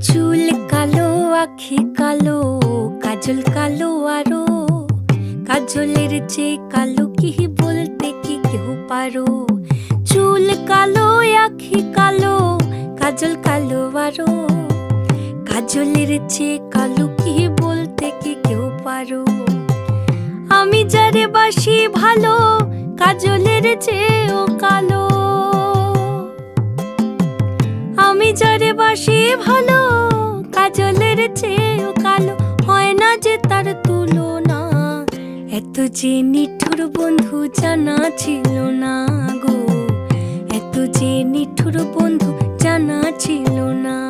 চুল কালো, আখি কালো, কাজল কালো আরো। কাজলের চেয়ে কালো কি বলতে কি কেউ পারো? চুল কালো, আখি কালো, কাজল কালো আরো। কাজলের চেয়ে কালো কি বলতে কি কেউ পারো? আমি যারে বাসি ভালো, কাজলের চেয়েও কালো। আমি যারে বাসি ভালো, কাজলের চেয়েও কালো। হয় না যে তার তুলনা, এত যে নিঠুর বন্ধু জানা ছিল না গো। এত যে নিঠুর বন্ধু জানা ছিল না।